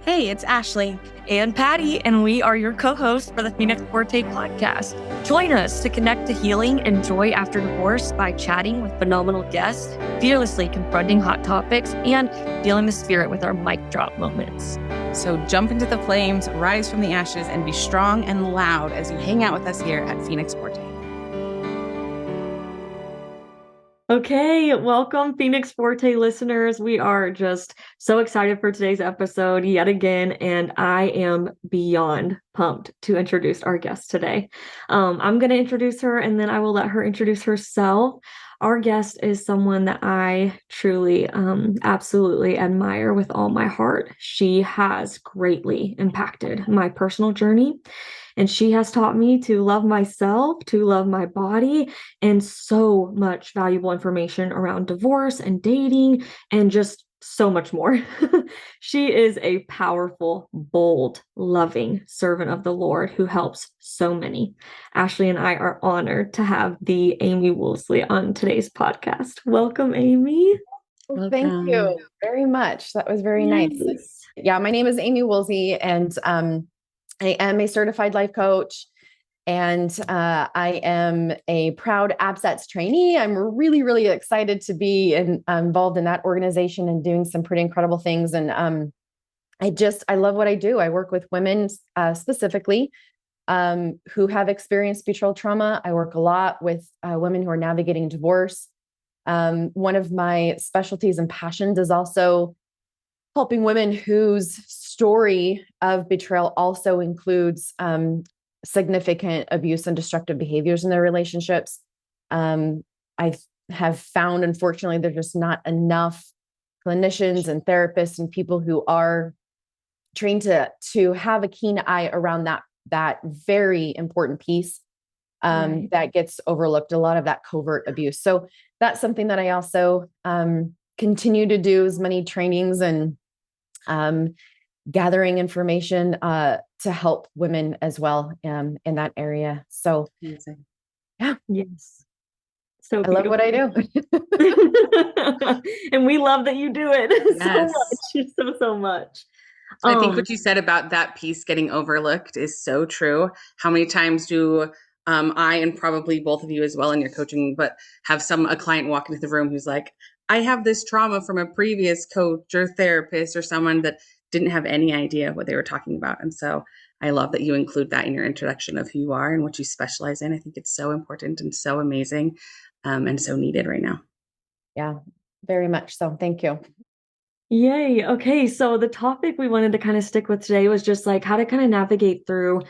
Hey, it's Ashley. And Patty, and we are your co-hosts for the Phoenix Forte podcast. Join us to connect to healing and joy after divorce by chatting with phenomenal guests, fearlessly confronting hot topics, and feeling the spirit with our mic drop moments. So jump into the flames, rise from the ashes, and be strong and loud as you hang out with us here at Phoenix Forte. Okay, welcome Phoenix Forte listeners. We are just so excited for today's episode yet again, and I am beyond pumped to introduce our guest today. I'm going to introduce her, and then I will let her introduce herself. Our guest is someone that I truly, absolutely admire with all my heart. She has greatly impacted my personal journey. And she has taught me to love myself, to love my body, and so much valuable information around divorce and dating and just so much more. She is a powerful, bold, loving servant of the Lord who helps so many. Ashley and I are honored to have the Amie Woolsey on today's podcast. Welcome, Amie. Well, thank you very much. That was very nice. Yeah, my name is Amie Woolsey, and I am a certified life coach, and I am a proud ABSETS trainee. I'm really, really excited to be involved in that organization and doing some pretty incredible things. And I love what I do. I work with women specifically who have experienced betrayal trauma. I work a lot with women who are navigating divorce. One of my specialties and passions is also helping women whose story of betrayal also includes significant abuse and destructive behaviors in their relationships. I have found, unfortunately, there's just not enough clinicians and therapists and people who are trained to have a keen eye around that very important piece that gets overlooked, a lot of that covert abuse. So that's something that I also continue to do, as many trainings and gathering information to help women as well in that area. So, Amazing. Yeah. Yes. So I love what I do. And we love that you do it Yes. so much. I think what you said about that piece getting overlooked is so true. How many times do I, and probably both of you as well in your coaching, but have a client walk into the room who's like, I have this trauma from a previous coach or therapist or someone that didn't have any idea what they were talking about. And so I love that you include that in your introduction of who you are and what you specialize in. I think it's so important and so amazing and so needed right now. Yeah, very much so. Thank you. Yay. Okay. So the topic we wanted to kind of stick with today was just like how to kind of navigate through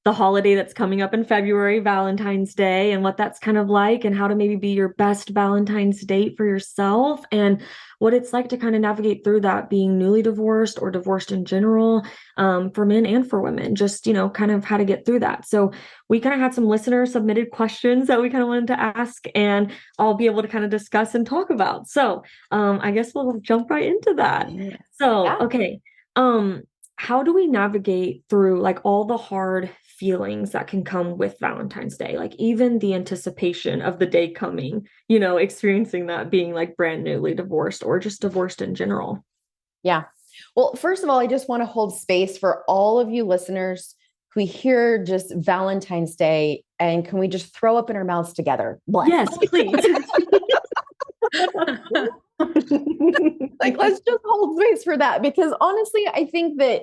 the holiday that's coming up in February, Valentine's Day, and what that's kind of like, and how to maybe be your best Valentine's date for yourself, and what it's like to kind of navigate through that being newly divorced or divorced in general, for men and for women, just, kind of how to get through that. So we kind of had some listener submitted questions that we kind of wanted to ask, and I'll be able to kind of discuss and talk about. So I guess we'll jump right into that. Yeah. So, okay. How do we navigate through like all the hard feelings that can come with Valentine's Day? Like even the anticipation of the day coming, experiencing that being like brand newly divorced or just divorced in general. Yeah. Well, first of all, I just want to hold space for all of you listeners who hear just Valentine's Day, and can we just throw up in our mouths together? Bless. Yes, please. Like, let's just hold space for that, because honestly, I think that,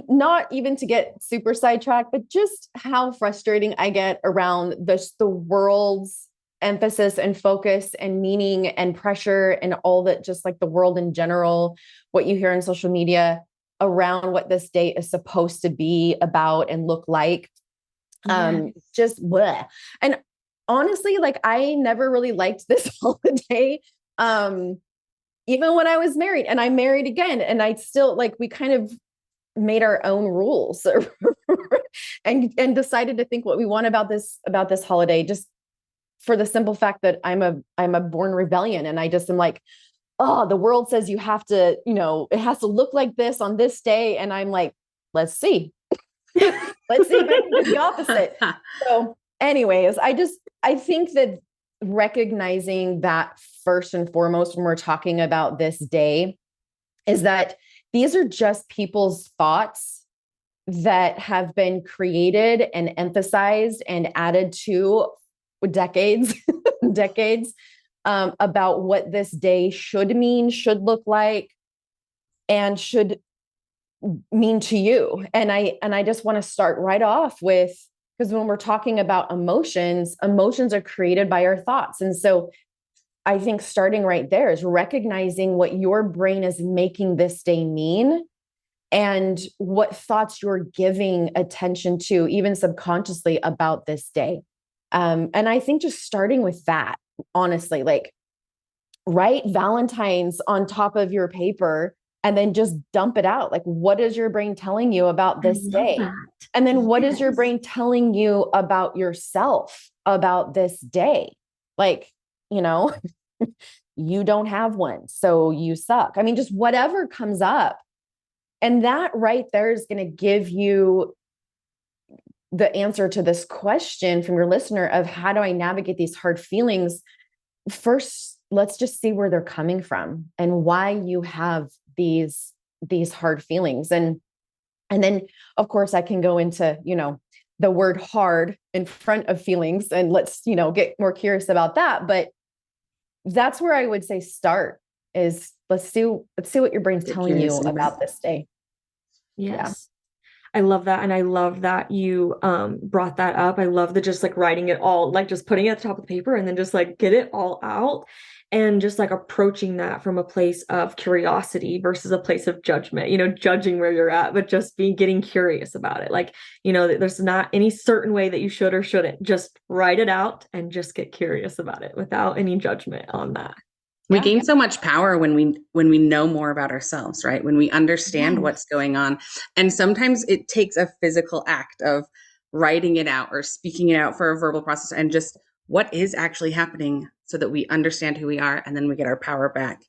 not even to get super sidetracked, but just how frustrating I get around the world's emphasis and focus and meaning and pressure and all that, just like the world in general, what you hear on social media around what this day is supposed to be about and look like. Just bleh. And honestly, like, I never really liked this holiday. Even when I was married, and I'm married again, and I still, like, we kind of made our own rules and decided to think what we want about this holiday, just for the simple fact that I'm a born rebellion. And I just am like, oh, the world says you have to, it has to look like this on this day. And I'm like, let's see. Let's see if I can do the opposite. So anyways, I think that recognizing that first and foremost when we're talking about this day is that these are just people's thoughts that have been created and emphasized and added to decades, decades, about what this day should mean, should look like, and should mean to you. And I just want to start right off with, because when we're talking about emotions, emotions are created by our thoughts. And so I think starting right there is recognizing what your brain is making this day mean and what thoughts you're giving attention to, even subconsciously, about this day. And I think just starting with that, honestly, like write Valentine's on top of your paper and then just dump it out. Like, what is your brain telling you about this day? That. And then what is your brain telling you about yourself about this day? Like, you don't have one, so you suck. I mean, just whatever comes up. And that right there is going to give you the answer to this question from your listener of how do I navigate these hard feelings? First, let's just see where they're coming from and why you have these hard feelings. And then of course I can go into, the word hard in front of feelings, and let's, get more curious about that. But that's where I would say start is let's see what your brain's telling you about this day. Yes. Yeah. I love that. And I love that you brought that up. I love the just like writing it all, like just putting it at the top of the paper and then just like get it all out and just like approaching that from a place of curiosity versus a place of judgment, judging where you're at, but just getting curious about it. Like, there's not any certain way that you should or shouldn't. Just write it out and just get curious about it without any judgment on that. We gain so much power when we know more about ourselves, right? When we understand what's going on. And sometimes it takes a physical act of writing it out or speaking it out for a verbal process and just what is actually happening so that we understand who we are and then we get our power back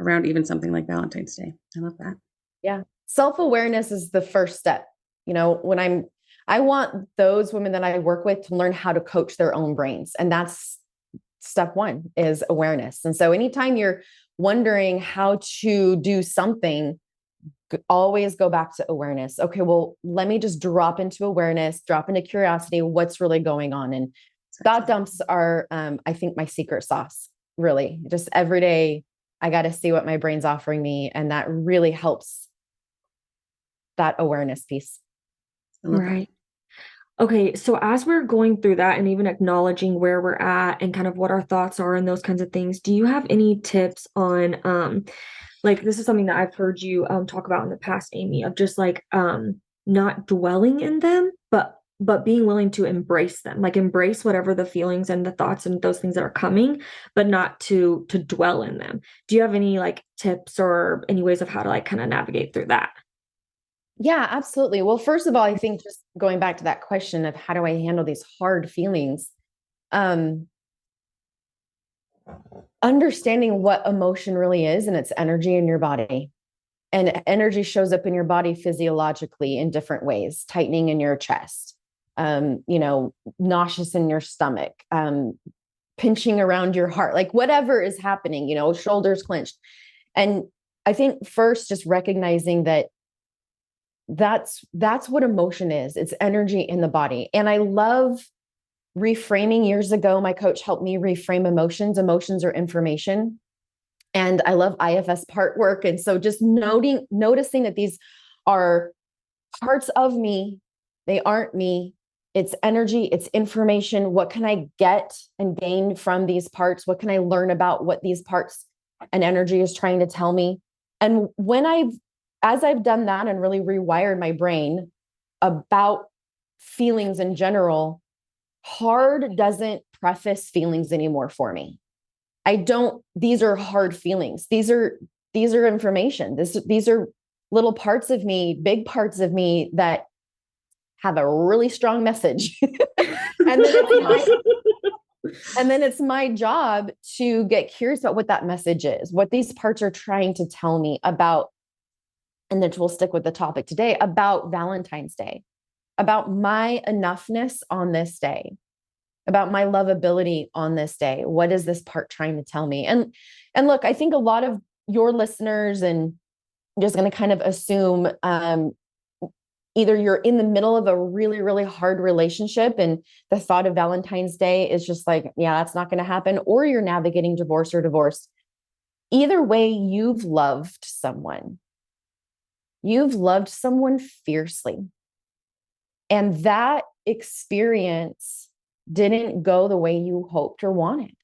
around even something like Valentine's Day. I love that. Yeah. Self-awareness is the first step. I want those women that I work with to learn how to coach their own brains. And that's step one, is awareness. And so anytime you're wondering how to do something, always go back to awareness. Okay, well, let me just drop into awareness, drop into curiosity. What's really going on? And thought dumps are, I think, my secret sauce, really. Just every day, I got to see what my brain's offering me. And that really helps that awareness piece. Right. Okay, so as we're going through that and even acknowledging where we're at and kind of what our thoughts are and those kinds of things, do you have any tips on, like this is something that I've heard you talk about in the past, Amie, of just like not dwelling in them, but being willing to embrace them, like embrace whatever the feelings and the thoughts and those things that are coming, but not to dwell in them. Do you have any like tips or any ways of how to like kind of navigate through that? Yeah, absolutely. Well, first of all, I think just going back to that question of how do I handle these hard feelings, understanding what emotion really is and its energy in your body. And energy shows up in your body physiologically in different ways, tightening in your chest, nauseous in your stomach, pinching around your heart, like whatever is happening, shoulders clenched. And I think first, just recognizing that that's what emotion is. It's energy in the body. And I love reframing. Years ago, my coach helped me reframe emotions. Emotions are information. And I love IFS part work. And so just noticing that these are parts of me. They aren't me. It's energy. It's information. What can I get and gain from these parts? What can I learn about what these parts and energy is trying to tell me? And as I've done that and really rewired my brain about feelings in general, hard doesn't preface feelings anymore for me. These are hard feelings. These are information. These are little parts of me, big parts of me that have a really strong message. and then it's my job to get curious about what that message is, what these parts are trying to tell me about. And then we'll stick with the topic today about Valentine's Day, about my enoughness on this day, about my lovability on this day. What is this part trying to tell me? And look, I think a lot of your listeners and just going to kind of assume either you're in the middle of a really, really hard relationship and the thought of Valentine's Day is just like, yeah, that's not going to happen, or you're navigating divorce or divorce. Either way, you've loved someone. You've loved someone fiercely. And that experience didn't go the way you hoped or wanted.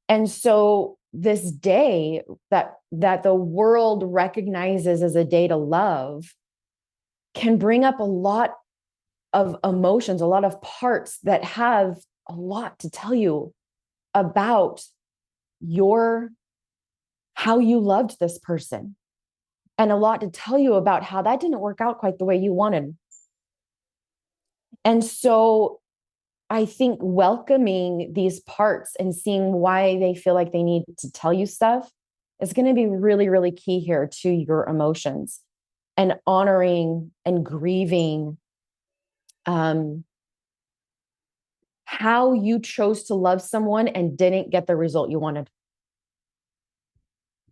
And so this day that the world recognizes as a day to love can bring up a lot of emotions, a lot of parts that have a lot to tell you about how you loved this person, and a lot to tell you about how that didn't work out quite the way you wanted. And so I think welcoming these parts and seeing why they feel like they need to tell you stuff is going to be really, really key here to your emotions, and honoring and grieving how you chose to love someone and didn't get the result you wanted.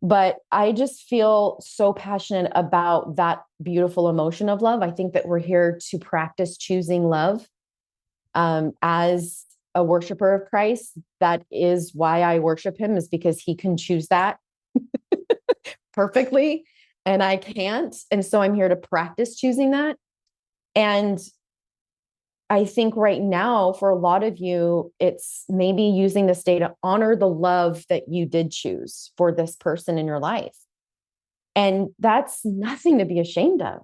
But I just feel so passionate about that beautiful emotion of love. I think that we're here to practice choosing love. As a worshiper of Christ, that is why I worship him, is because he can choose that perfectly and I can't. And so I'm here to practice choosing that. And I think right now, for a lot of you, it's maybe using this day to honor the love that you did choose for this person in your life. And that's nothing to be ashamed of.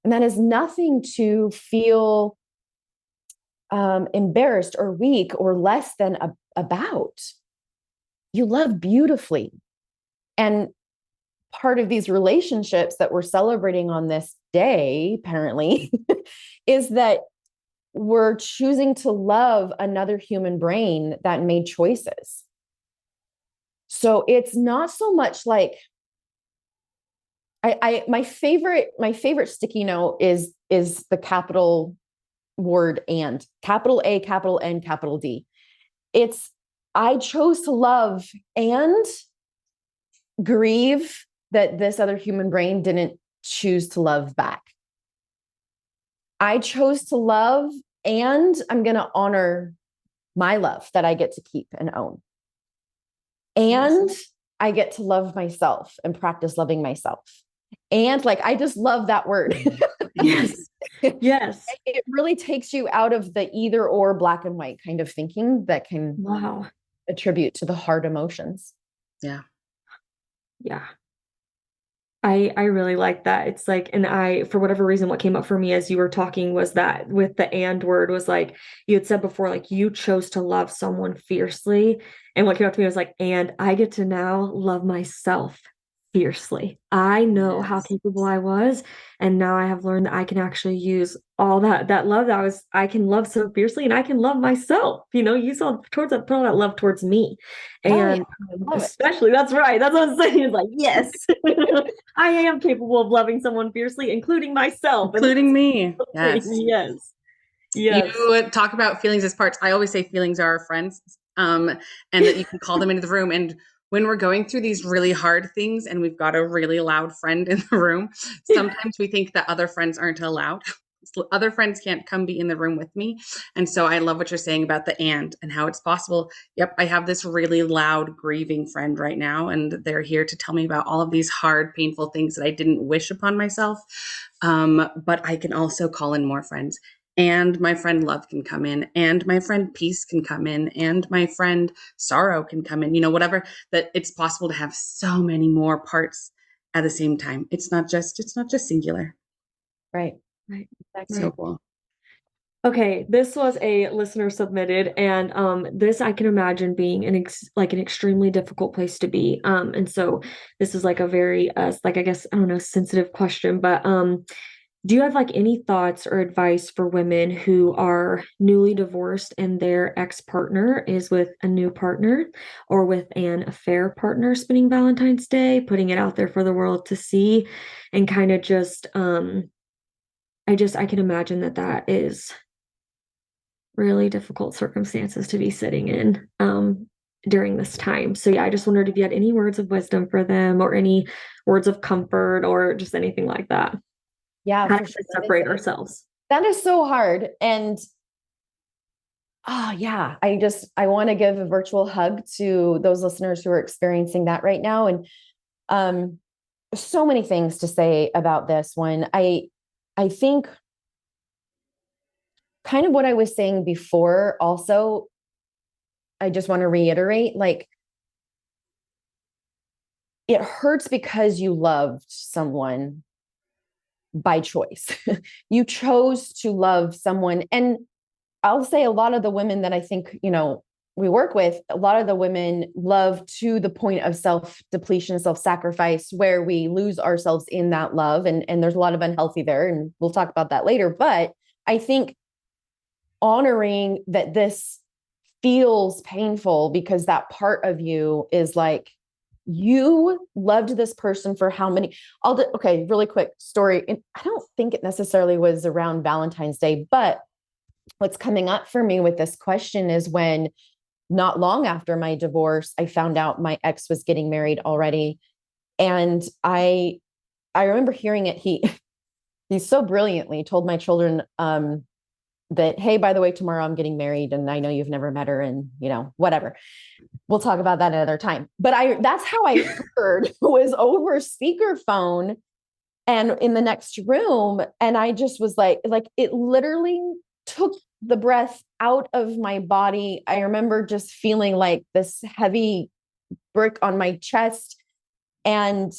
And that is nothing to feel embarrassed or weak or less than about. You love beautifully. And part of these relationships that we're celebrating on this day, apparently, is that we're choosing to love another human brain that made choices. So it's not so much like my favorite sticky note is the capital word and, capital A, capital N, capital D. It's, I chose to love and grieve that this other human brain didn't choose to love back. I chose to love, and I'm going to honor my love that I get to keep and own. And I get to love myself and practice loving myself. And like, I just love that word. Yes. Yes. It really takes you out of the either or black and white kind of thinking that can attribute to the hard emotions. Yeah. Yeah. I really like that. It's like, and for whatever reason, what came up for me as you were talking was that with the and word was like, you had said before, like you chose to love someone fiercely. And what came up to me was like, and I get to now love myself fiercely. I know how capable I was. And now I have learned that I can actually use all that love that I can love so fiercely, and I can love myself. You saw put all that love towards me. And especially, that's right. That's what I'm saying. It's like, yes, I am capable of loving someone fiercely, including myself. Including me. Yes. Yes. Yes. You talk about feelings as parts. I always say feelings are our friends, and that you can call them into the room. And when we're going through these really hard things and we've got a really loud friend in the room, sometimes we think that other friends aren't allowed. Other friends can't come be in the room with me. And so I love what you're saying about the and how it's possible. Yep, I have this really loud grieving friend right now, and they're here to tell me about all of these hard, painful things that I didn't wish upon myself. But I can also call in more friends. And my friend love can come in, and my friend peace can come in, and my friend sorrow can come in, whatever, that it's possible to have so many more parts at the same time. It's not just singular. Right. Exactly. So cool. Okay, this was a listener submitted, and this I can imagine being an extremely difficult place to be. And so this is like a very I guess, I don't know, sensitive question, but do you have like any thoughts or advice for women who are newly divorced and their ex-partner is with a new partner or with an affair partner spending Valentine's Day, putting it out there for the world to see, and kind of just I can imagine that is really difficult circumstances to be sitting in. during this time. So yeah, I just wondered if you had any words of wisdom for them or any words of comfort or just anything like that. Yeah, How for to sure. separate ourselves. That is so hard. And yeah, I want to give a virtual hug to those listeners who are experiencing that right now. And so many things to say about this one. I think kind of what I was saying before also, I just want to reiterate, like, it hurts because you loved someone by choice. You chose to love someone. And I'll say a lot of the women that I think, we work with, a lot of the women love to the point of self-depletion, self-sacrifice, where we lose ourselves in that love. And there's a lot of unhealthy there. And we'll talk about that later. But I think honoring that this feels painful because that part of you is like, you loved this person for how many, okay, really quick story. And I don't think it necessarily was around Valentine's Day, but what's coming up for me with this question is when not long after my divorce, I found out my ex was getting married already. And I remember hearing it. He so brilliantly told my children, that, hey, by the way, tomorrow I'm getting married and I know you've never met her and, whatever. We'll talk about that another time. But that's how I heard was over speakerphone and in the next room. And I just was like it literally took the breath out of my body. I remember just feeling like this heavy brick on my chest and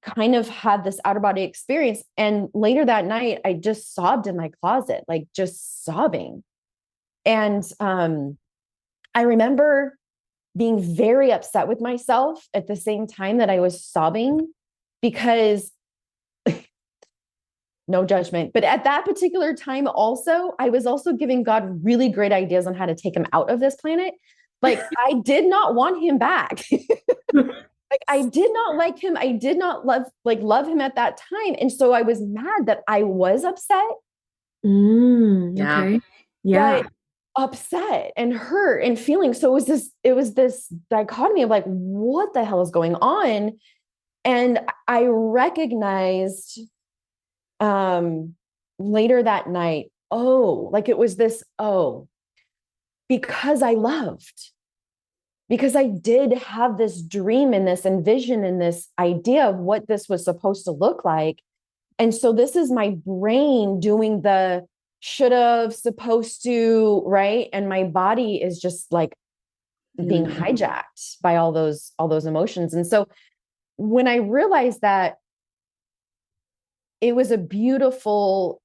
kind of had this out of body experience. And later that night, I just sobbed in my closet, like just sobbing. And I remember being very upset with myself at the same time that I was sobbing because no judgment, but at that particular time also, I was also giving God really great ideas on how to take him out of this planet. Like I did not want him back. Like I did not like him. I did not love him at that time. And so I was mad that I was upset. Okay. Yeah. But upset and hurt and feeling. So it was this dichotomy of like, what the hell is going on? And I recognized later that night, it was this, because I loved. Because I did have this dream and this envision and this idea of what this was supposed to look like. And so this is my brain doing the should have, supposed to, right? And my body is just like being hijacked by all those emotions. And so when I realized that, it was a beautiful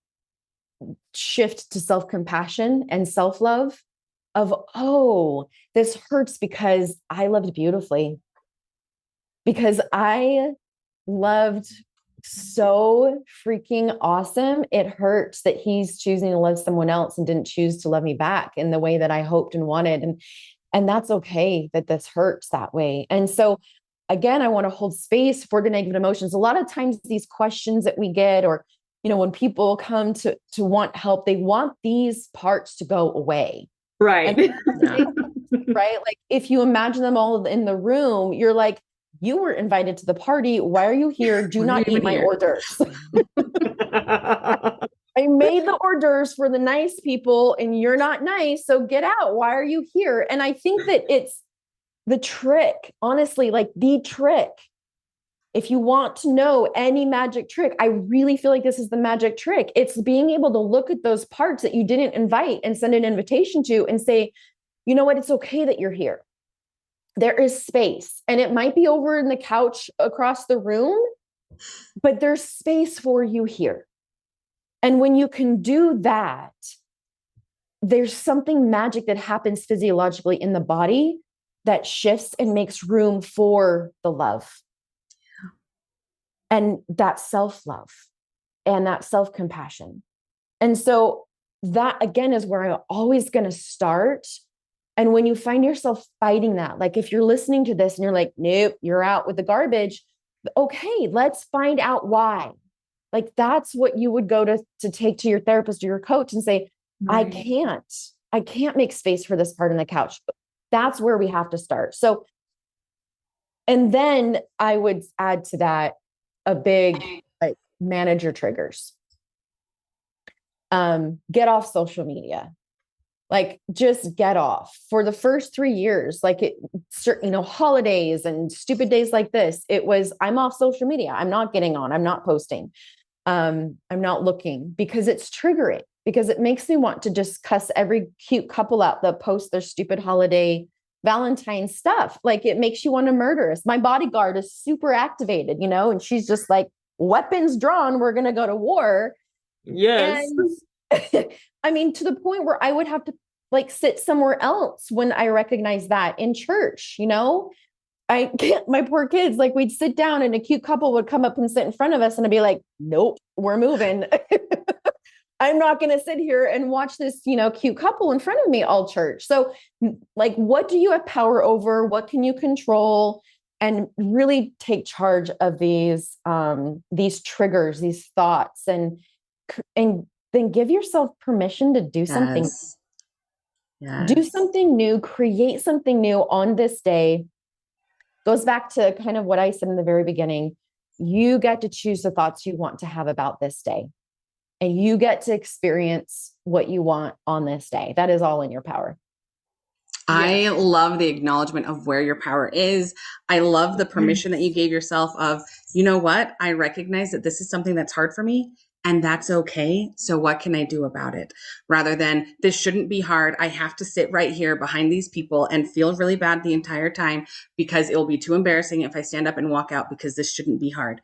shift to self-compassion and self-love of, this hurts because I loved beautifully, because I loved so freaking awesome. It hurts that he's choosing to love someone else and didn't choose to love me back in the way that I hoped and wanted. And that's okay that this hurts that way. And so again, I want to hold space for the negative emotions. A lot of times these questions that we get, or, when people come to want help, they want these parts to go away. Right. Right. Like if you imagine them all in the room, you're like, you were invited to the party. Why are you here? Do not eat my hors d'oeuvres. I made the hors d'oeuvres for the nice people and you're not nice. So get out. Why are you here? And I think that it's the trick, honestly, like the trick. If you want to know any magic trick, I really feel like this is the magic trick. It's being able to look at those parts that you didn't invite and send an invitation to and say, you know what? It's okay that you're here. There is space, and it might be over in the couch across the room, but there's space for you here. And when you can do that, there's something magic that happens physiologically in the body that shifts and makes room for the love. And that self-love and that self-compassion. And so that again is where I'm always going to start. And when you find yourself fighting that, like if you're listening to this and you're like, nope, you're out with the garbage. Okay, let's find out why. Like that's what you would go to take to your therapist or your coach and say, right. I can't make space for this part on the couch. That's where we have to start. So, and then I would add to that a big, like, manage your triggers. Get off social media. Like, just get off. For the first 3 years, like, holidays and stupid days like this, it was, I'm off social media. I'm not getting on. I'm not posting. I'm not looking, because it's triggering, because it makes me want to just cuss every cute couple out that post their stupid holiday Valentine stuff. Like, it makes you want to murder us. My bodyguard is super activated, and she's just like, weapons drawn, we're going to go to war. Yes. And I mean, to the point where I would have to, like, sit somewhere else when I recognize that in church, I can't, my poor kids, like, we'd sit down and a cute couple would come up and sit in front of us and I'd be like, nope, we're moving. I'm not going to sit here and watch this, cute couple in front of me all church. So, like, what do you have power over? What can you control? And really take charge of these triggers, these thoughts, and then give yourself permission to do something. Yes. Do something new, create something new on this day. Goes back to kind of what I said in the very beginning. You get to choose the thoughts you want to have about this day, and you get to experience what you want on this day. That is all in your power. I love the acknowledgement of where your power is. I love the permission that you gave yourself of, you know what? I recognize that this is something that's hard for me, and that's okay. So what can I do about it? Rather than, this shouldn't be hard. I have to sit right here behind these people and feel really bad the entire time because it will be too embarrassing if I stand up and walk out, because this shouldn't be hard.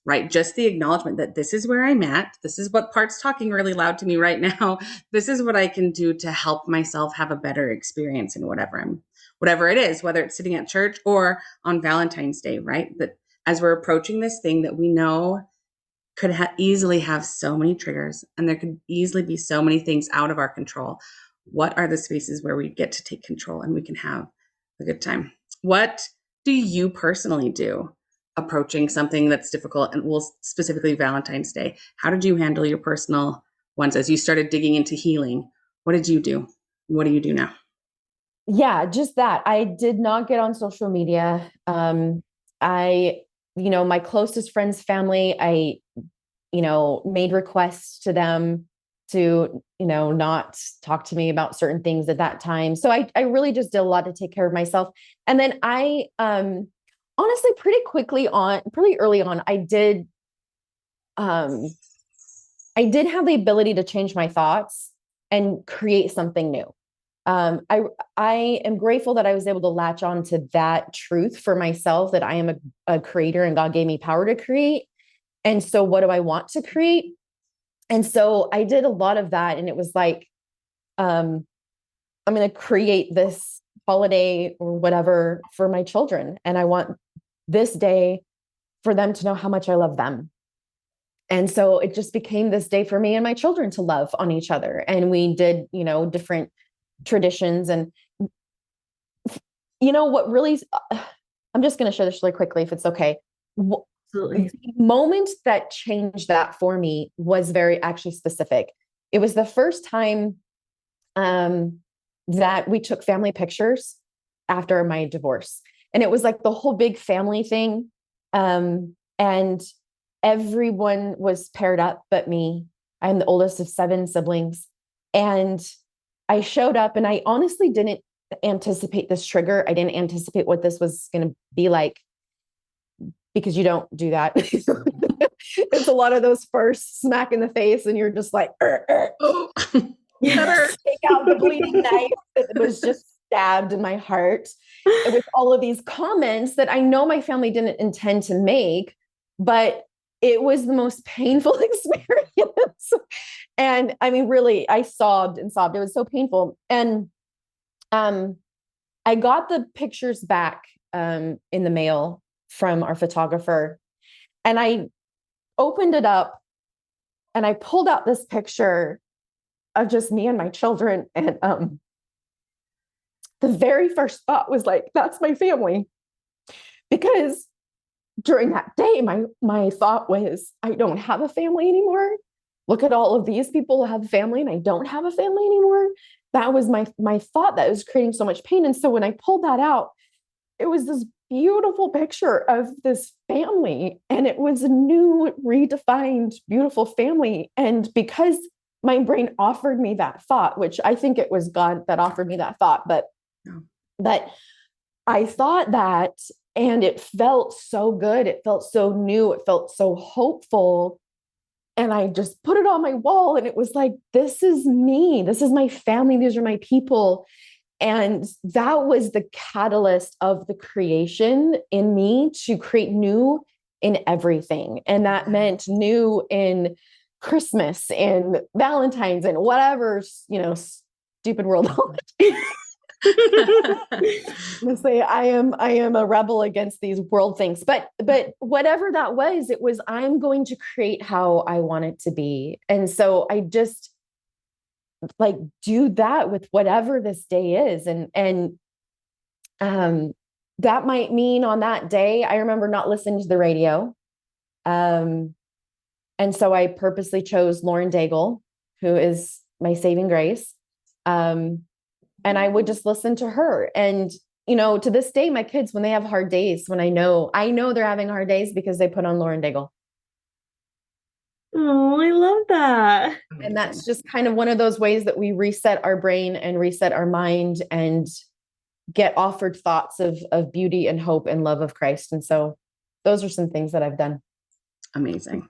Right? Just the acknowledgement that this is where I'm at. This is what part's talking really loud to me right now. This is what I can do to help myself have a better experience in whatever it is, whether it's sitting at church or on Valentine's Day, right? That as we're approaching this thing that we know could easily have so many triggers, and there could easily be so many things out of our control. What are the spaces where we get to take control and we can have a good time? What do you personally do approaching something that's difficult, and specifically Valentine's Day? How did you handle your personal ones as you started digging into healing? What did you do? What do you do now? Yeah, just that. I did not get on social media. My closest friends, family, I made requests to them to, not talk to me about certain things at that time. So I really just did a lot to take care of myself. And then I, honestly, pretty early on, I did have the ability to change my thoughts and create something new. I am grateful that I was able to latch on to that truth for myself, that I am a creator and God gave me power to create. And so what do I want to create? And so I did a lot of that. And it was like, I'm going to create this holiday or whatever for my children. And I want this day for them to know how much I love them. And so it just became this day for me and my children to love on each other. And we did, different traditions. And, what really, I'm just going to share this really quickly, if it's okay. Absolutely. The moment that changed that for me was very actually specific. It was the first time that we took family pictures after my divorce. And it was like the whole big family thing. And everyone was paired up but me. I'm the oldest of 7 siblings. And I showed up, and I honestly didn't anticipate this trigger. I didn't anticipate what this was going to be like, because you don't do that. It's a lot of those first smack in the face, and you're just like, Oh, yes. Take out the bleeding knife that was just stabbed in my heart with all of these comments that I know my family didn't intend to make, but it was the most painful experience. And I mean, really, I sobbed and sobbed. It was so painful. And I got the pictures back in the mail from our photographer, and I opened it up and I pulled out this picture of just me and my children. And the very first thought was like, that's my family. Because during that day, my thought was, I don't have a family anymore. Look at all of these people who have a family, and I don't have a family anymore. that was my thought that was creating so much pain. And so when I pulled that out, it was this beautiful picture of this family, and it was a new, redefined, beautiful family. And because my brain offered me that thought, which I think it was God that offered me that thought, but that I thought that, and it felt so good. It felt so new. It felt so hopeful. And I just put it on my wall, and it was like, this is me. This is my family. These are my people. And that was the catalyst of the creation in me to create new in everything. And that meant new in Christmas and Valentine's and whatever, stupid world holiday. Honestly, I am a rebel against these world things, but whatever that was, it was, I'm going to create how I want it to be. And so I just like do that with whatever this day is. And that might mean on that day, I remember not listening to the radio. And so I purposely chose Lauren Daigle, who is my saving grace. And I would just listen to her. And, to this day, my kids, when they have hard days, when I know they're having hard days because they put on Lauren Daigle. Oh, I love that. And that's just kind of one of those ways that we reset our brain and reset our mind and get offered thoughts of beauty and hope and love of Christ. And so those are some things that I've done. Amazing.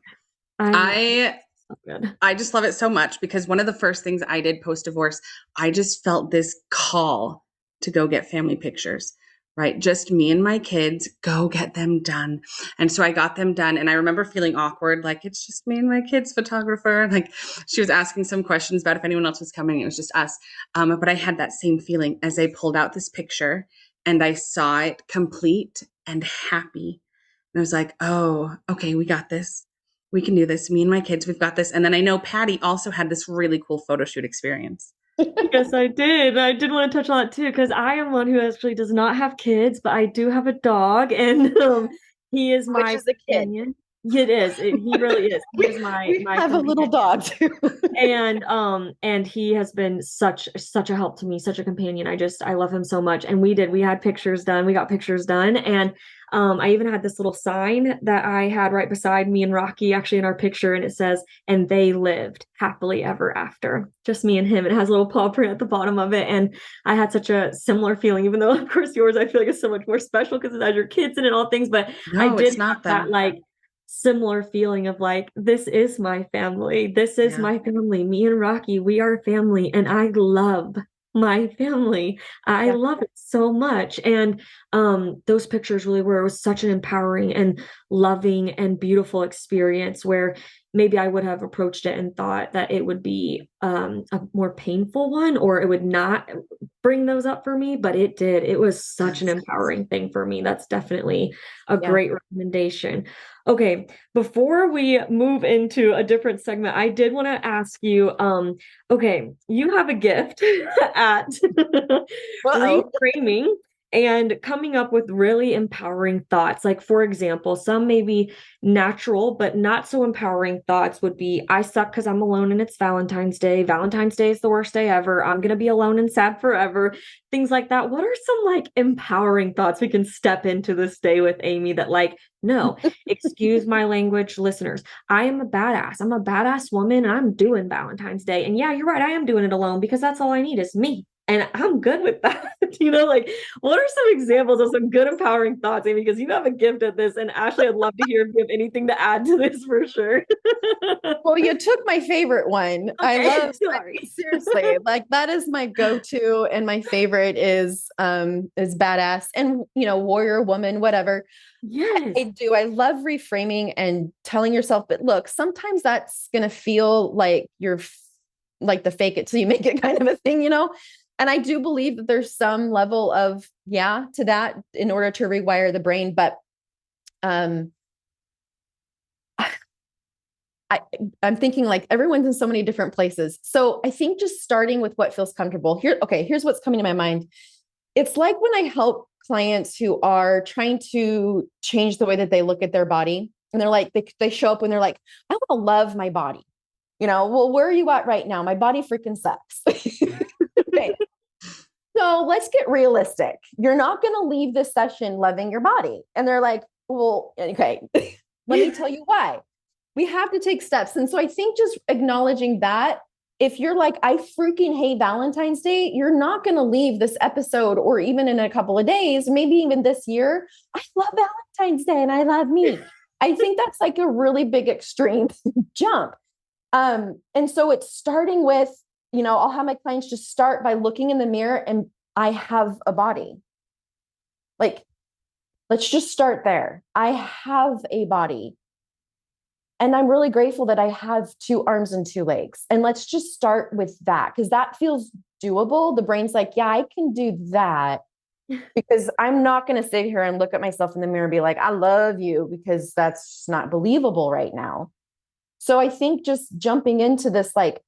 Good. I just love it so much, because one of the first things I did post-divorce, I just felt this call to go get family pictures, right? Just me and my kids, go get them done. And so I got them done. And I remember feeling awkward, like, it's just me and my kids photographer. Like, she was asking some questions about if anyone else was coming. It was just us. But I had that same feeling as I pulled out this picture and I saw it complete and happy. And I was like, oh, okay, we got this. We can do this. Me and my kids, we've got this. And then I know Patty also had this really cool photo shoot experience. Yes, I did. I did want to touch on it too, because I am one who actually does not have kids, but I do have a dog, and he is my companion. It is. He really is. He is my have companion. A little dog too. and he has been such a help to me, such a companion. I love him so much. And we had pictures done. We got pictures done, and I even had this little sign that I had right beside me and Rocky, actually, in our picture, and it says, "And they lived happily ever after." Just me and him. It has a little paw print at the bottom of it, and I had such a similar feeling, even though, of course, yours I feel like is so much more special because it has your kids in it and all things. But no, I did it's not that like similar feeling of like, this is my family. This is my family. Me and Rocky, we are family, and I love my family. I love it so much. And those pictures really were, it was such an empowering and loving and beautiful experience, where maybe I would have approached it and thought that it would be a more painful one, or it would not bring those up for me, but it did. It was such an empowering thing for me. That's definitely a great recommendation. Okay, before we move into a different segment, I did want to ask you, okay, you have a gift at reframing and coming up with really empowering thoughts. Like, for example, some maybe natural, but not so empowering thoughts would be, I suck because I'm alone and it's Valentine's Day. Valentine's Day is the worst day ever. I'm going to be alone and sad forever. Things like that. What are some like empowering thoughts we can step into this day with, Amie, that like, no, excuse my language, listeners, I am a badass. I'm a badass woman, and I'm doing Valentine's Day. And yeah, you're right. I am doing it alone, because that's all I need is me. And I'm good with that. Like, what are some examples of some good empowering thoughts, Amie? Because you have a gift at this. And Ashley, I'd love to hear if you have anything to add to this for sure. Well, you took my favorite one. Okay, seriously, like that is my go-to, and my favorite is badass and, warrior woman, whatever. Yes. I do. I love reframing and telling yourself, but look, sometimes that's going to feel like you're like the fake it till you make it kind of a thing, And I do believe that there's some level of, to that in order to rewire the brain. But I'm thinking like everyone's in so many different places. So I think just starting with what feels comfortable here's what's coming to my mind. It's like when I help clients who are trying to change the way that they look at their body, and they're like, they show up and they're like, I want to love my body. Well, where are you at right now? My body freaking sucks. Okay. So let's get realistic. You're not going to leave this session loving your body. And they're like, well, okay, let me tell you why. We have to take steps. And so I think just acknowledging that, if you're like, I freaking hate Valentine's Day, you're not going to leave this episode, or even in a couple of days, maybe even this year, I love Valentine's Day and I love me. I think that's like a really big extreme jump. And so it's starting with, I'll have my clients just start by looking in the mirror and I have a body. Like, let's just start there. I have a body. And I'm really grateful that I have 2 arms and 2 legs. And let's just start with that, because that feels doable. The brain's like, yeah, I can do that, because I'm not going to sit here and look at myself in the mirror and be like, I love you, because that's just not believable right now. So I think just jumping into this, like,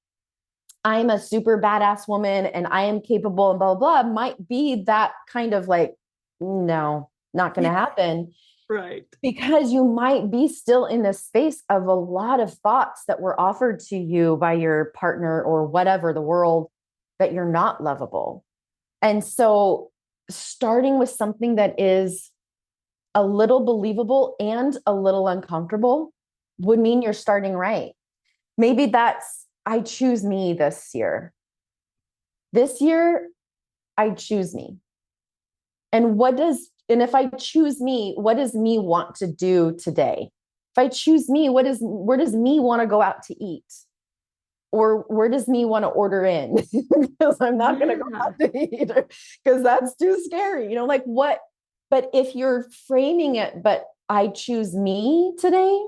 I'm a super badass woman and I am capable and blah, blah, blah, might be that kind of like, no, not going to happen. Right. Because you might be still in the space of a lot of thoughts that were offered to you by your partner or whatever, the world, that you're not lovable. And so starting with something that is a little believable and a little uncomfortable would mean you're starting right. Maybe that's, I choose me this year. This year, I choose me. And if I choose me, what does me want to do today? If I choose me, where does me want to go out to eat? Or where does me want to order in? Because I'm not going to go out to eat, because that's too scary. Like what? But if you're framing it, but I choose me today,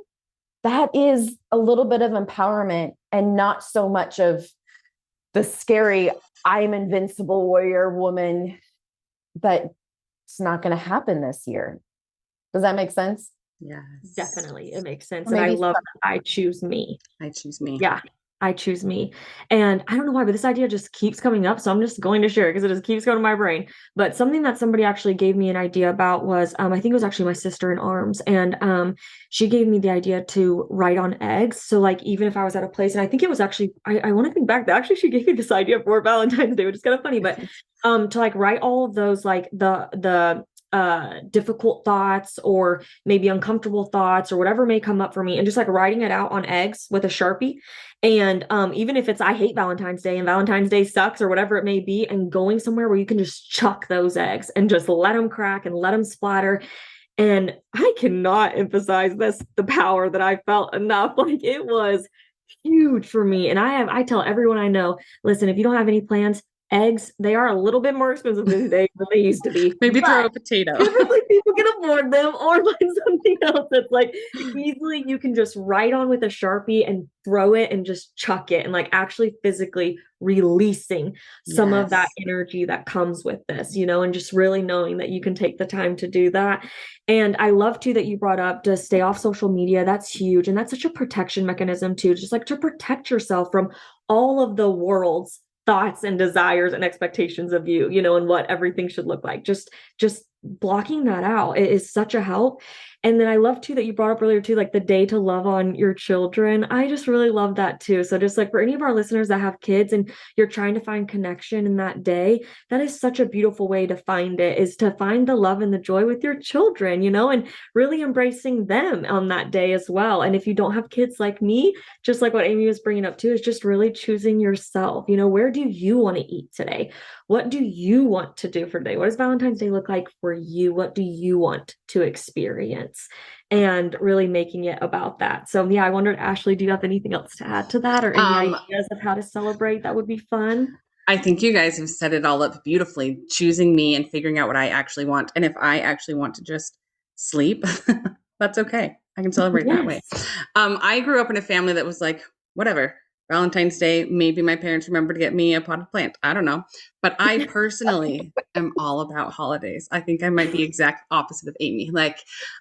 that is a little bit of empowerment and not so much of the scary, I'm invincible warrior woman, but it's not going to happen this year. Does that make sense? Yes. Definitely. It makes sense. And I love that I choose me. I choose me. Yeah. I choose me. And I don't know why, but this idea just keeps coming up. So I'm just going to share it because it just keeps going to my brain. But something that somebody actually gave me an idea about was, I think it was actually my sister in arms. And she gave me the idea to write on eggs. So like, even if I was at a place, and I think it was actually, I want to think back, that actually she gave me this idea for Valentine's Day, which is kind of funny, but to like write all of those, like the difficult thoughts or maybe uncomfortable thoughts or whatever may come up for me, and just like writing it out on eggs with a Sharpie. And even if it's I hate Valentine's Day and Valentine's Day sucks or whatever it may be, and going somewhere where you can just chuck those eggs and just let them crack and let them splatter. And I cannot emphasize the power that I felt enough. Like, it was huge for me. And I tell everyone I know, listen, if you don't have any plans, eggs, they are a little bit more expensive these days than they used to be. Maybe throw a potato. Typically people can afford them, or find something else that's like easily you can just write on with a Sharpie and throw it and just chuck it, and like actually physically releasing some of that energy that comes with this, and just really knowing that you can take the time to do that. And I love too that you brought up to stay off social media. That's huge. And that's such a protection mechanism too, just like to protect yourself from all of the world's thoughts and desires and expectations of you, and what everything should look like. Just blocking that out is such a help. And then I love too that you brought up earlier too, like the day to love on your children. I just really love that too. So just like for any of our listeners that have kids and you're trying to find connection in that day, that is such a beautiful way to find it, is to find the love and the joy with your children, and really embracing them on that day as well. And if you don't have kids like me, just like what Amie was bringing up too, is just really choosing yourself. Where do you want to eat today? What do you want to do for today? What does Valentine's Day look like for you? What do you want to experience? And really making it about that. So yeah, I wondered, Ashley, do you have anything else to add to that, or any ideas of how to celebrate that would be fun? I think you guys have set it all up beautifully, choosing me and figuring out what I actually want. And if I actually want to just sleep, that's okay. I can celebrate that way. I grew up in a family that was like, whatever, Valentine's Day, maybe my parents remember to get me a potted plant. I don't know. But I personally am all about holidays. I think I might be exact opposite of Amie. Like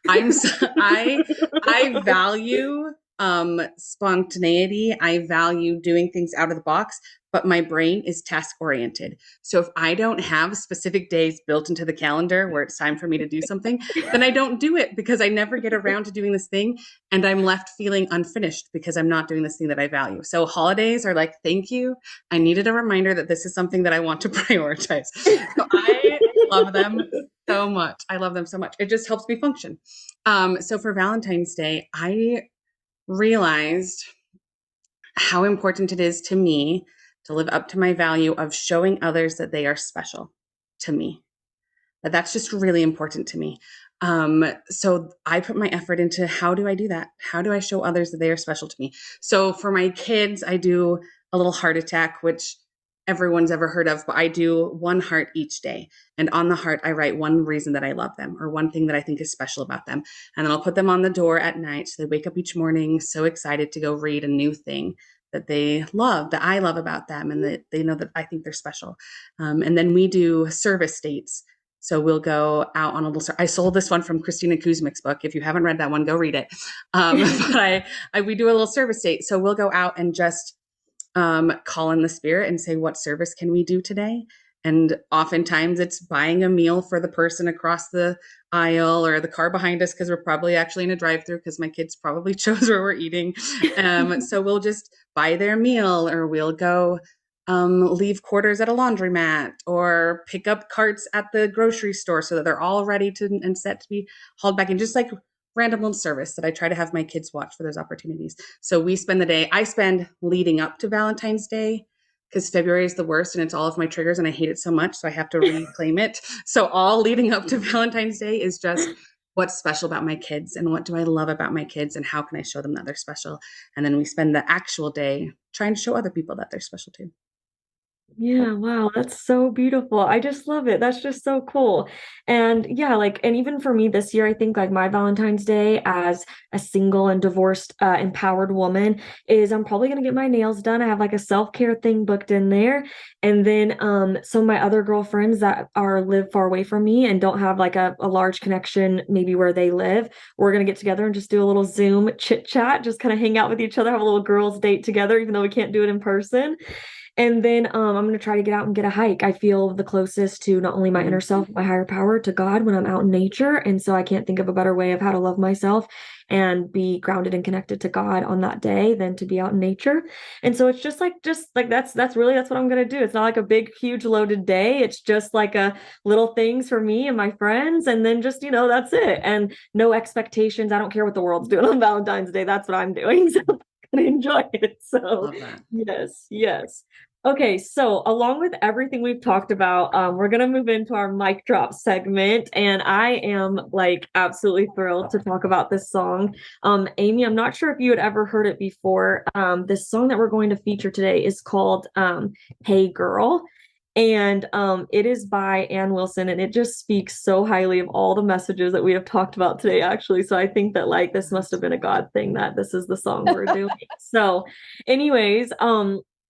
I value spontaneity. I value doing things out of the box, but my brain is task oriented. So if I don't have specific days built into the calendar where it's time for me to do something, then I don't do it because I never get around to doing this thing. And I'm left feeling unfinished because I'm not doing this thing that I value. So holidays are like, thank you. I needed a reminder that this is something that I want to prioritize. So I love them so much. I love them so much. It just helps me function. So for Valentine's Day, I realized how important it is to me to live up to my value of showing others that they are special to me. That's just really important to me. So I put my effort into how do I do that? How do I show others that they are special to me? So for my kids, I do a little heart attack, which everyone's ever heard of, but I do one heart each day. And on the heart, I write one reason that I love them or one thing that I think is special about them. And then I'll put them on the door at night. So they wake up each morning so excited to go read a new thing that they love, that I love about them, and that they know that I think they're special. And then we do service dates. So we'll go out on a little. I sold this one from Kristina Kuzmic's book. If you haven't read that one, go read it. But we do a little service date. So we'll go out and just call in the spirit and say, what service can we do today? And oftentimes it's buying a meal for the person across the aisle or the car behind us, because we're probably actually in a drive-through because my kids probably chose where we're eating. So we'll just buy their meal, or we'll go leave quarters at a laundromat, or pick up carts at the grocery store so that they're all ready to and set to be hauled back in. Just like random little service that I try to have my kids watch for those opportunities. So we spend the day, I spend leading up to Valentine's Day, because February is the worst and it's all of my triggers and I hate it so much. So I have to reclaim it. So all leading up to Valentine's Day is just what's special about my kids and what do I love about my kids and how can I show them that they're special? And then we spend the actual day trying to show other people that they're special too. Yeah, wow, that's so beautiful. I just love it. That's just so cool. And yeah, like, and even for me this year, I think like my Valentine's Day as a single and divorced, empowered woman is I'm probably gonna get my nails done. I have like a self-care thing booked in there. And then some of my other girlfriends that are live far away from me and don't have like a large connection, maybe where they live, we're gonna get together and just do a little Zoom chit chat, just kind of hang out with each other, have a little girls' date together, even though we can't do it in person. And then I'm going to try to get out and get a hike. I feel the closest to not only my inner self, my higher power, to God when I'm out in nature. And so I can't think of a better way of how to love myself and be grounded and connected to God on that day than to be out in nature. And so it's just like that's what I'm going to do. It's not like a big, huge loaded day. It's just like a little things for me and my friends. And then just, that's it. And no expectations. I don't care what the world's doing on Valentine's Day. That's what I'm doing. So I'm going to enjoy it. So Love that. yes, yes. Okay, so along with everything we've talked about, we're gonna move into our mic drop segment, and I am like absolutely thrilled to talk about this song. Amie, I'm not sure if you had ever heard it before. This song that we're going to feature today is called "Hey Girl," and it is by Ann Wilson, and it just speaks so highly of all the messages that we have talked about today, actually. So I think that like this must have been a God thing that this is the song we're doing. So, anyways,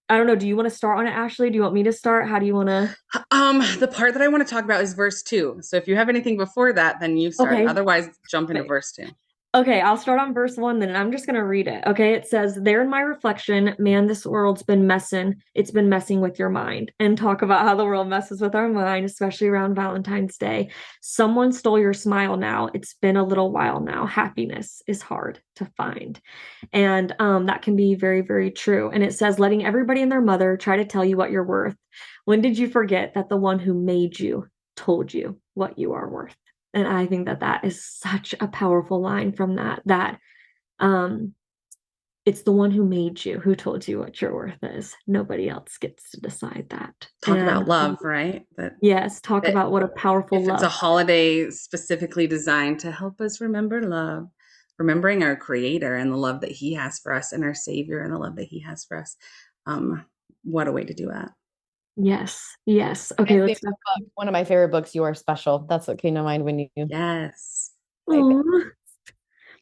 I don't know. Do you want to start on it, Ashley? Do you want me to start? How do you want to? The part that I want to talk about is verse 2. So if you have anything before that, then you start. Okay. Otherwise, jump into verse 2. Okay, I'll start on verse 1 then, and I'm just going to read it. Okay, it says, "There in my reflection, man, this world's been messing. It's been messing with your mind." And talk about how the world messes with our mind, especially around Valentine's Day. "Someone stole your smile now. It's been a little while now. Happiness is hard to find." And that can be very, very true. And it says, "Letting everybody and their mother try to tell you what you're worth. When did you forget that the one who made you told you what you are worth?" And I think that that is such a powerful line from that it's the one who made you who told you what your worth is. Nobody else gets to decide that. Talk about love, right? Yes, talk about what a powerful if love. It's a holiday specifically designed to help us remember love, remembering our Creator and the love that He has for us, and our Savior and the love that He has for us. What a way to do that. Yes, yes. Okay, let's go. One of my favorite books, You Are Special. That's what came to mind when you. Yes. We'll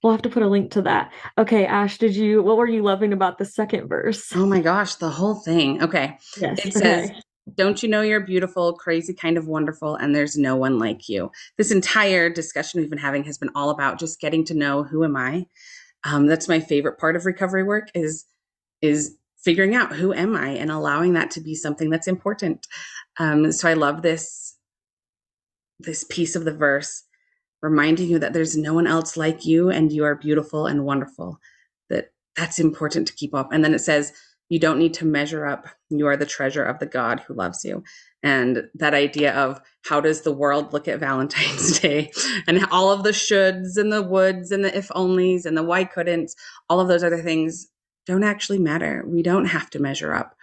have to put a link to that. Okay, Ash, what were you loving about the second verse? Oh my gosh, the whole thing. Okay. Yes. It says, "Don't you know you're beautiful, crazy, kind of wonderful, and there's no one like you." This entire discussion we've been having has been all about just getting to know who am I. That's my favorite part of recovery work is figuring out who am I and allowing that to be something that's important. So I love this piece of the verse reminding you that there's no one else like you and you are beautiful and wonderful. That's important to keep up. And then it says, you don't need to measure up. You are the treasure of the God who loves you. And that idea of how does the world look at Valentine's Day and all of the shoulds and the woulds and the if onlys and the why couldn'ts, all of those other things don't actually matter. We don't have to measure up.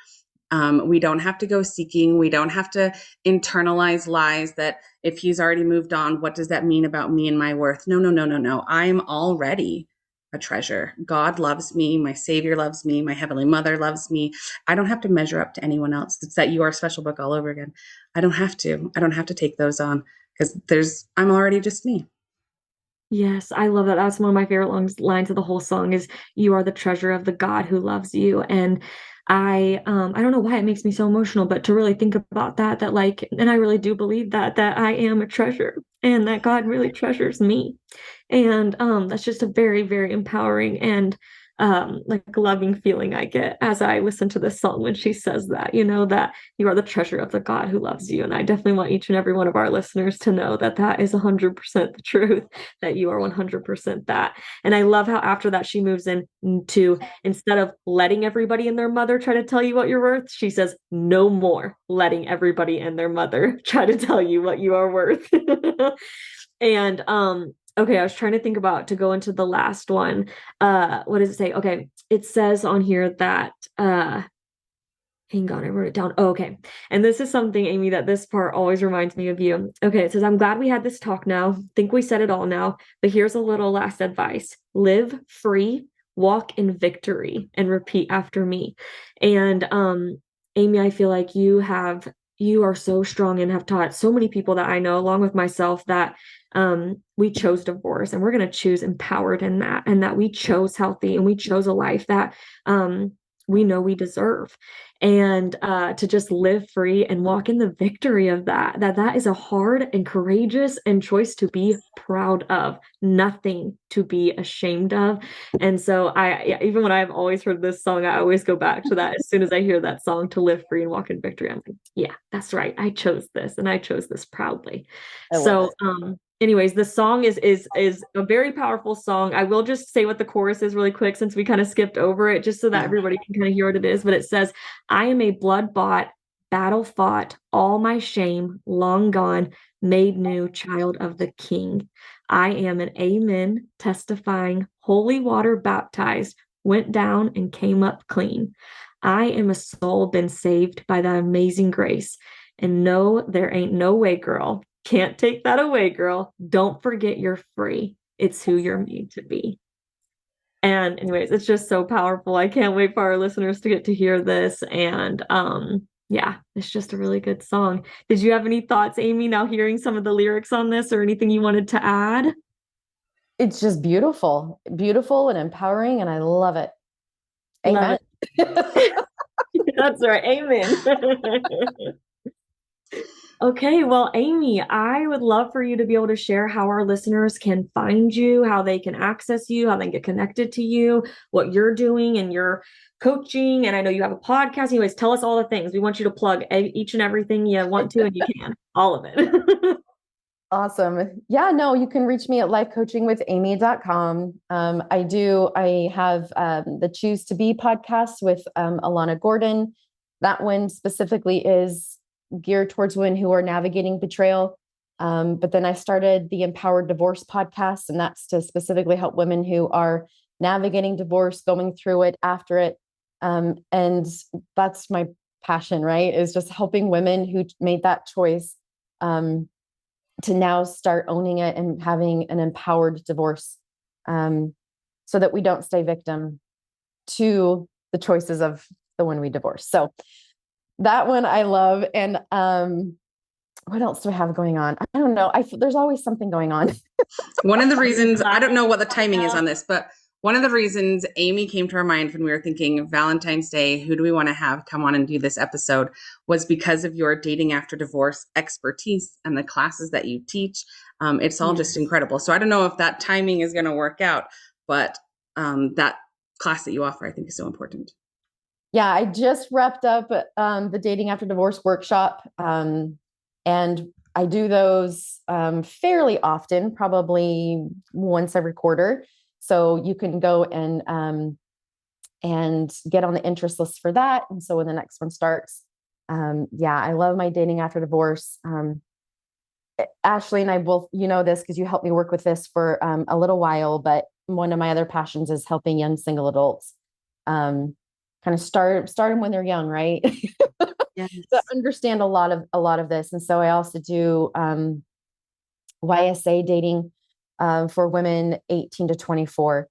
We don't have to go seeking. We don't have to internalize lies that if he's already moved on, what does that mean about me and my worth? No. I'm already a treasure. God loves me. My Savior loves me. My Heavenly Mother loves me. I don't have to measure up to anyone else. It's that You Are Special book all over again. I don't have to take those on because I'm already just me. Yes, I love that. That's one of my favorite lines of the whole song is you are the treasure of the God who loves you. And I don't know why it makes me so emotional, but to really think about that like, and I really do believe that I am a treasure and that God really treasures me. And that's just a very, very empowering and like loving feeling I get as I listen to this song when she says that, that you are the treasure of the God who loves you. And I definitely want each and every one of our listeners to know that that is 100% the truth, that you are 100% that. And I love how after that she moves into, instead of letting everybody and their mother try to tell you what you're worth, she says, no more letting everybody and their mother try to tell you what you are worth. And okay, I was trying to think about to go into the last one. What does it say? Okay, it says on here that hang on, I wrote it down. Oh, okay. And this is something, Amie, that this part always reminds me of you. Okay, it says, I'm glad we had this talk now. Think we said it all now, but here's a little last advice. Live free, walk in victory, and repeat after me. And Amie, I feel like you are so strong and have taught so many people that I know, along with myself, that we chose divorce and we're going to choose empowered in that, and that we chose healthy and we chose a life that we know we deserve, and to just live free and walk in the victory of that is a hard and courageous and choice to be proud of, nothing to be ashamed of. And so even when I've always heard this song, I always go back to that as soon as I hear that song, to live free and walk in victory. I'm like, yeah, that's right, I chose this and I chose this proudly. So anyways, the song is a very powerful song. I will just say what the chorus is really quick, since we kind of skipped over it, just so that everybody can kind of hear what it is. But it says, I am a blood-bought, battle-fought, all my shame long gone, made new child of the King. I am an amen, testifying, holy water baptized, went down and came up clean. I am a soul been saved by that amazing grace. And no, there ain't no way, girl. Can't take that away, girl. Don't forget you're free. It's who you're made to be. And anyways, it's just so powerful. I can't wait for our listeners to get to hear this. And yeah, it's just a really good song. Did you have any thoughts, Amie, now hearing some of the lyrics on this, or anything you wanted to add? It's just beautiful and empowering, and I love it. Amen. Love it. That's right. Amen. Okay, well, Amie, I would love for you to be able to share how our listeners can find you, how they can access you, how they can get connected to you, what you're doing and your coaching. And I know you have a podcast. Anyways, tell us all the things. We want you to plug each and everything you want to, and you can, all of it. Awesome. Yeah, no, you can reach me at lifecoachingwithamie.com. I have the Choose to Be podcast with Alana Gordon. That one specifically is geared towards women who are navigating betrayal. But then I started the Empowered Divorce podcast, and that's to specifically help women who are navigating divorce, going through it, after it. And that's my passion, right? Is just helping women who made that choice to now start owning it and having an empowered divorce, so that we don't stay victim to the choices of the one we divorce. So that one I love. And what else do I have going on? I don't know. There's always something going on. One of the reasons, I don't know what the timing is on this, but one of the reasons Amie came to our mind when we were thinking Valentine's Day, who do we want to have come on and do this episode, was because of your dating after divorce expertise and the classes that you teach. It's all just incredible. So I don't know if that timing is going to work out, but that class that you offer, I think, is so important. Yeah, I just wrapped up the Dating After Divorce workshop. And I do those fairly often, probably once every quarter. So you can go and get on the interest list for that. And so when the next one starts, I love my Dating After Divorce. Ashley and I both, you know this because you helped me work with this for a little while, but one of my other passions is helping young single adults kind of start them when they're young, right? Yes. To understand a lot of this. And so I also do YSA dating for women 18 to 24,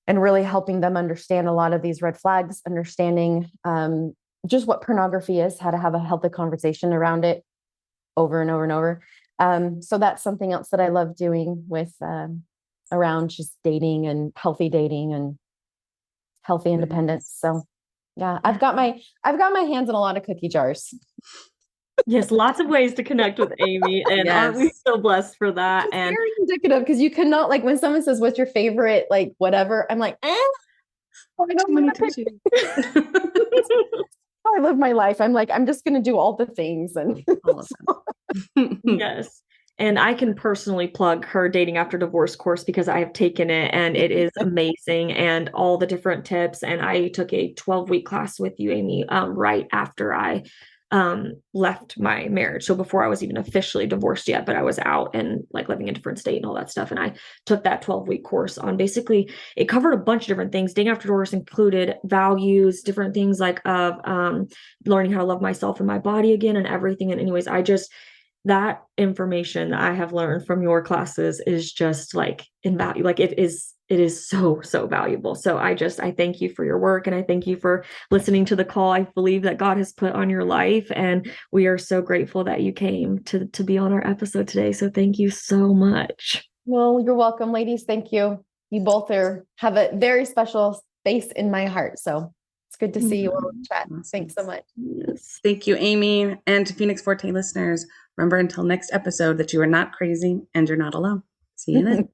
and really helping them understand a lot of these red flags, understanding just what pornography is, how to have a healthy conversation around it over and over and over. So that's something else that I love doing with around just dating and healthy independence. So yeah, I've got my hands in a lot of cookie jars. Yes, lots of ways to connect with Amie, and aren't we so blessed for that? It's and very indicative because you cannot, like, when someone says, "What's your favorite?" Like whatever, I'm like, I don't want to pick. I live my life. I'm like, I'm just going to do all the things and all of them. Yes. And I can personally plug her Dating After Divorce course because I have taken it and it is amazing, and all the different tips. And I took a 12-week class with you, Amie, right after I left my marriage. So before I was even officially divorced yet, but I was out and like living in a different state and all that stuff. And I took that 12-week course on, basically it covered a bunch of different things. Dating After Divorce included values, different things like learning how to love myself and my body again and everything. And anyways, that information that I have learned from your classes is just like invaluable. Like it is so, so valuable. So I thank you for your work, and I thank you for listening to the call I believe that God has put on your life. And we are so grateful that you came to be on our episode today. So thank you so much. Well, you're welcome, ladies. Thank you. You both have a very special space in my heart. So it's good to see you all in chat. Awesome. Thanks so much. Yes. Thank you, Amie. And to Phoenix Forte listeners, remember until next episode that you are not crazy and you're not alone. See you then.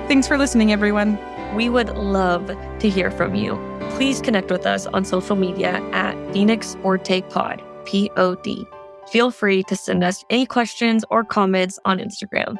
Thanks for listening, everyone. We would love to hear from you. Please connect with us on social media at Phoenix Forte Pod, POD. Feel free to send us any questions or comments on Instagram.